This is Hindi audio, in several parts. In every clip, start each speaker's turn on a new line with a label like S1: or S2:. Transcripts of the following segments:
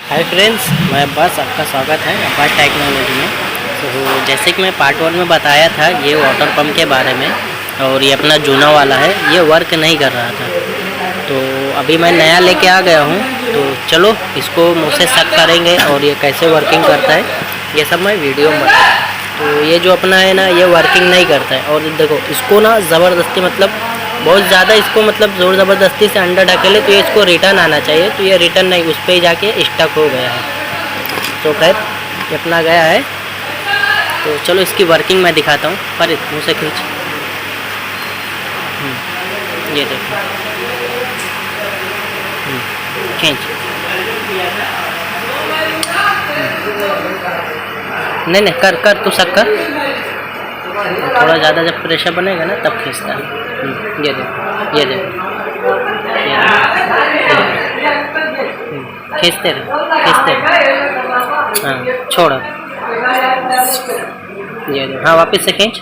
S1: हाय फ्रेंड्स, मैं बस आपका स्वागत है अपाच टेक्नोलॉजी में। तो जैसे कि मैं पार्ट 1 में बताया था ये वाटर पंप के बारे में, और ये अपना जूना वाला है, ये वर्क नहीं कर रहा था। तो अभी मैं नया लेके आ गया हूँ। तो चलो इसको मुझसे चेक करेंगे और ये कैसे वर्किंग करता है ये सब मैं वीडियो में बताऊँगा। तो ये जो अपना है ना, ये वर्किंग नहीं करता है। और देखो इसको ना ज़बरदस्ती मतलब बहुत ज़्यादा इसको मतलब ज़ोर ज़बरदस्ती से अंडर ढकेले तो ये इसको रिटर्न आना चाहिए, तो ये रिटर्न नहीं, उस पर ही जाके स्टक हो गया है। तो खैर ये अपना गया है। तो चलो इसकी वर्किंग मैं दिखाता हूँ। पर मुँह से खींच, ये देखो, खींच। नहीं नहीं, कर कर तू सब कर। थोड़ा ज़्यादा जब प्रेशर बनेगा ना तब खींचता है। ये देखो, ये देखो, ये देखो। खींचते रहे, खींचते रहे। हाँ छोड़। ये देखो, हाँ वापस से खींच।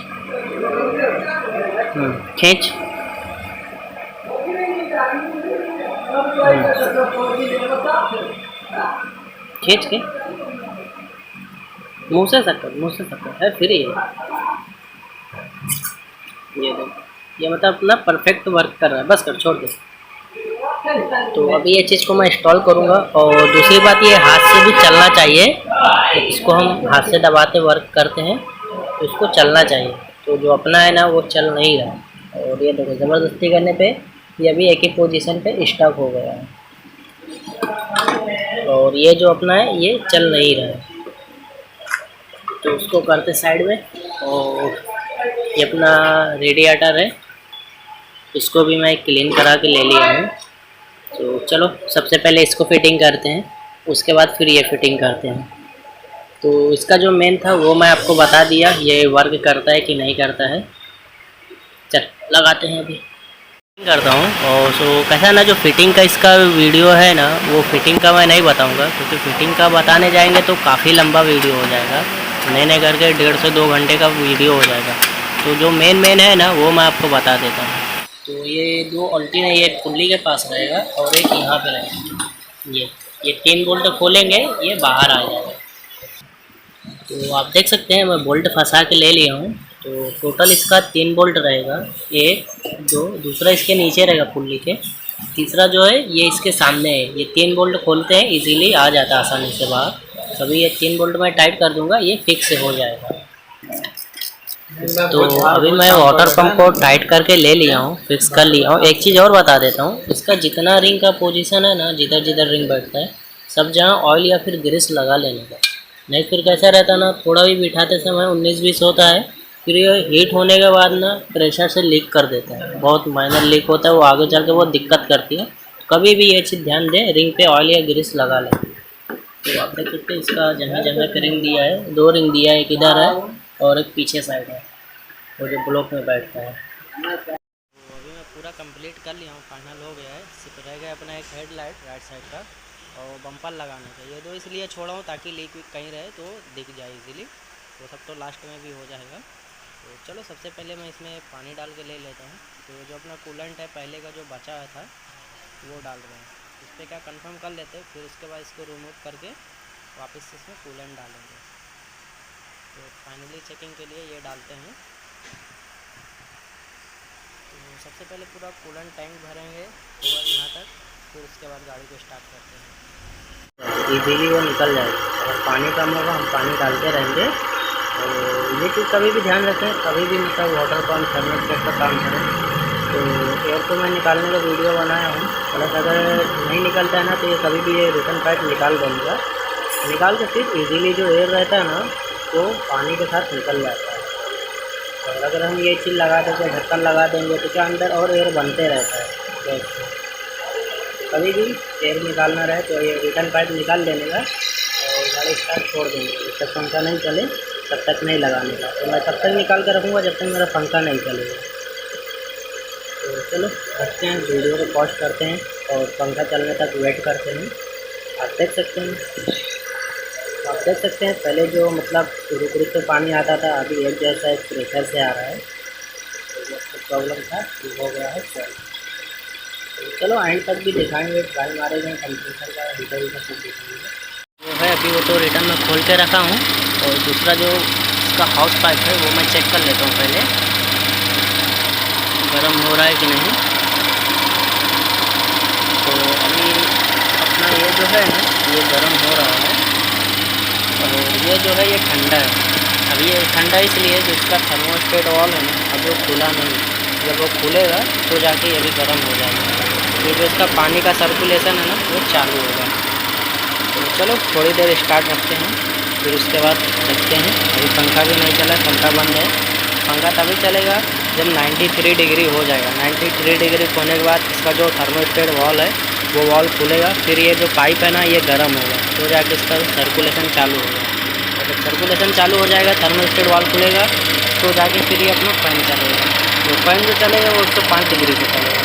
S1: खींच। खींच के मुँह से शक्कर, मुँह से शक्कर है फिर ये देखो, ये मतलब अपना परफेक्ट वर्क कर रहा है। बस कर, छोड़ दे। तो अभी ये चीज़ को मैं इंस्टॉल करूँगा। और दूसरी बात, ये हाथ से भी चलना चाहिए। तो इसको हम हाथ से दबाते वर्क करते हैं तो इसको चलना चाहिए। तो जो अपना है ना वो चल नहीं रहा। और ये देखो ज़बरदस्ती करने पे ये अभी एक ही पोजीशन पे स्टक हो गया है। और ये जो अपना है ये चल नहीं रहा है। तो उसको करते साइड में। और ये अपना रेडिएटर है, इसको भी मैं क्लीन करा के ले लिया हूँ। तो चलो सबसे पहले इसको फिटिंग करते हैं, उसके बाद फिर ये फिटिंग करते हैं। तो इसका जो मेन था वो मैं आपको बता दिया, ये वर्क करता है कि नहीं करता है। चल लगाते हैं, अभी करता हूँ। और सो कैसा ना, जो फिटिंग का इसका वीडियो है ना, वो फिटिंग का मैं नहीं बताऊँगा, क्योंकि फिटिंग का बताने जाएंगे तो काफ़ी लंबा वीडियो हो जाएगा। नए नए करके 1.5 से 2 घंटे का वीडियो हो जाएगा। तो जो मेन है ना वो मैं आपको बता देता हूँ। तो ये दो अल्टीन है, ये पुल्ली के पास रहेगा और एक यहाँ पे रहेगा। ये 3 बोल्ट खोलेंगे ये बाहर आ जाएगा। तो आप देख सकते हैं मैं बोल्ट फंसा के ले लिया हूँ। तो टोटल इसका 3 बोल्ट रहेगा, एक दो, दूसरा इसके नीचे रहेगा पुल्ली के, तीसरा जो है ये इसके सामने है। ये 3 बोल्ट खोलते हैं इजीली आ जाता है आसानी से बाहर। तभी ये 3 बोल्ट मैं टाइट कर दूंगा, ये फिक्स हो जाएगा। तो अभी मैं वाटर पंप को टाइट करके ले लिया हूँ, फिक्स कर लिया हूँ। एक चीज़ और बता देता हूँ, इसका जितना रिंग का पोजीशन है ना, जिधर जिधर रिंग बैठता है सब जगह ऑयल या फिर ग्रीस लगा लेने का। नहीं फिर कैसा रहता है ना, थोड़ा भी बिठाते समय 19-20 होता है, फिर ये हीट होने के बाद ना प्रेशर से लीक कर देता है। बहुत माइनर लीक होता है, वो आगे चल के बहुत दिक्कत करती है। कभी भी ये चीज़ ध्यान दें, रिंग पे ऑयल या ग्रीस लगा लें। तो आप देख सकते हैं इसका जगह जगह पे रिंग दिया है, 2 रिंग दिया है, एक इधर है और एक पीछे साइड है, वो जो ब्लॉक में बैठता है। तो अभी मैं पूरा कंप्लीट कर लिया हूँ, फाइनल हो गया है। सिर्फ रह गया अपना एक हेडलाइट राइट साइड का और बम्पर लगाने का। ये दो इसलिए छोड़ा हूँ ताकि लीक वीक कहीं रहे तो दिख जाए इजीली। वो सब तो लास्ट में भी हो जाएगा। तो चलो सबसे पहले मैं इसमें पानी डाल के ले लेता हूँ। तो जो अपना कूलेंट है पहले का जो बचा था वो डाल रहे हैं इस पर, क्या कंफर्म कर लेते हैं, फिर उसके बाद इसको रिमूव करके वापस से इसमें कूलेंट डालेंगे। तो फाइनली चेकिंग के लिए ये डालते हैं। तो सबसे पहले पूरा कूलेंट टैंक भरेंगे ओवर यहाँ तक, फिर उसके बाद गाड़ी को स्टार्ट करते हैं। इजीली वो निकल जाएगा। अगर पानी कम होगा हम पानी डालते रहेंगे। और ये चीज़ कभी भी ध्यान रखें, कभी भी मतलब वाटर पंप करने का काम करें। तो एयर को मैं निकालने का वीडियो बनाया हूँ, प्लस अगर नहीं निकलता है ना तो ये कभी भी ये रिटर्न पाइप निकाल देंगे। निकाल के फिर इजीली जो एयर रहता है ना वो पानी के साथ निकल जाता है। और अगर हम ये चीज़ लगा देंगे, ढक्कन लगा देंगे, तो क्या अंदर और एयर बनते रहता है गैस से। कभी भी एयर निकालना रहे तो ये रिटर्न पाइप निकाल देने का और गाड़ी स्टार्ट छोड़ देंगे। जब तक पंखा नहीं चले तब तक नहीं लगाने का। तो मैं तब तक निकाल कर रखूँगा जब तक मेरा पंखा नहीं चलेगा। तो चलो रखते हैं, वीडियो को पॉज करते हैं और पंखा चलने तक वेट करते हैं। आप देख सकते हैं, पहले जो मतलब रुक रुक के पानी आता था, अभी एक जैसा एक प्रेशर से आ रहा है। तो जो प्रॉब्लम था वो हो गया है सॉल्व। तो चलो एंड तक भी दिखाएंगे, ट्राई मारेंगे, कंप्रेसर का हीटर सब दिखाएंगे। है अभी वो तो रिटर्न में खोल के रखा हूँ। और दूसरा जो इसका हाउस पाइप है वो मैं चेक कर लेता हूँ पहले, गर्म हो रहा है कि नहीं। तो अभी अपना ये जो है ना ये गर्म हो रहा है, और ये जो है ये ठंडा है। अभी ये ठंडा इसलिए जो इसका थर्मोस्टेट वाल्व है ना अभी वो खुला नहीं, जब वो खुलेगा तो जाके ये भी गर्म हो जाएगा। ये जो इसका पानी का सर्कुलेशन है ना वो चालू होगा। तो चलो थोड़ी देर स्टार्ट रखते हैं, फिर उसके बाद देखते हैं। अभी पंखा भी नहीं चला, पंखा बंद है। पंखा तभी चलेगा जब 93 डिग्री हो जाएगा। 93 डिग्री होने के बाद इसका जो थर्मोस्टेट वॉल है वो वॉल खुलेगा, फिर ये जो पाइप है ना ये गर्म होगा, तो जाके इसका सर्कुलेशन चालू होगा। और जब सर्कुलेशन चालू हो जाएगा, थर्मोस्टेट वॉल खुलेगा, तो जाके फिर ये अपना फ़ैन चलेगा। तो फ़ैन जो चलेगा वो 105 डिग्री पे चलेगा।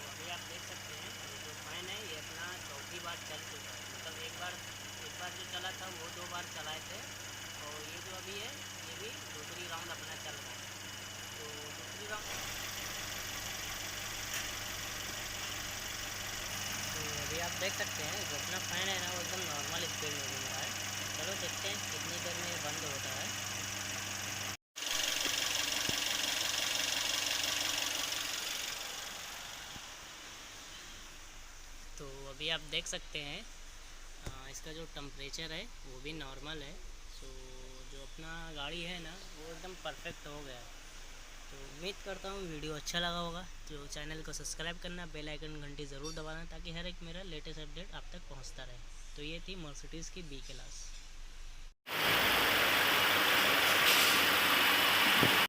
S1: अभी आप देख सकते हैं ये जो फ़ैन है ये अपना चौथी बार चल चुका है। मतलब एक बार जो चला था वो 2 बार चलाए थे, और ये जो अभी है ये भी दूसरी राउंड अपना चल रहा है। तो दूसरी राउंड तो अभी आप देख सकते हैं जो अपना फ़ैन है ना वो एकदम नॉर्मल स्पीड में घूम रहा है। चलो देखते हैं कितनी देर में ये बंद होता है। तो अभी आप देख सकते हैं इसका जो टेम्परेचर है वो भी नॉर्मल है। सो जो अपना गाड़ी है ना वो एकदम परफेक्ट हो गया है। तो उम्मीद करता हूँ वीडियो अच्छा लगा होगा। तो चैनल को सब्सक्राइब करना, बेल आइकन घंटी ज़रूर दबाना, ताकि हर एक मेरा लेटेस्ट अपडेट आप तक पहुँचता रहे। तो ये थी मर्सिडीज़ की बी क्लास।